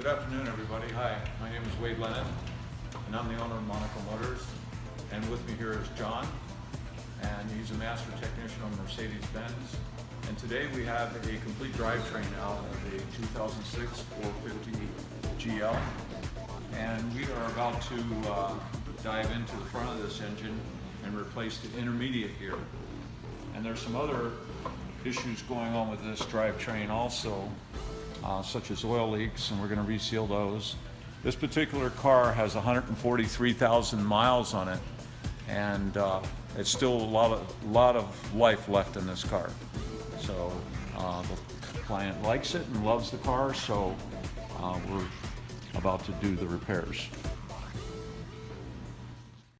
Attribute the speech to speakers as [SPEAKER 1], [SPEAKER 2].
[SPEAKER 1] Good afternoon, everybody. Hi, my name is Wade Lennon, and I'm the owner of Monaco Motors. And with me here is John, and he's a master technician on Mercedes-Benz. And today we have a complete drivetrain out of a 2006 450 GL. And we are about to dive into the front of this engine and replace the intermediate gear. And there's some other issues going on with this drivetrain also, such as oil leaks, and we're going to reseal those. This particular car has 143,000 miles on it, and it's still a lot of life left in this car. So the client likes it and loves the car, so we're about to do the repairs.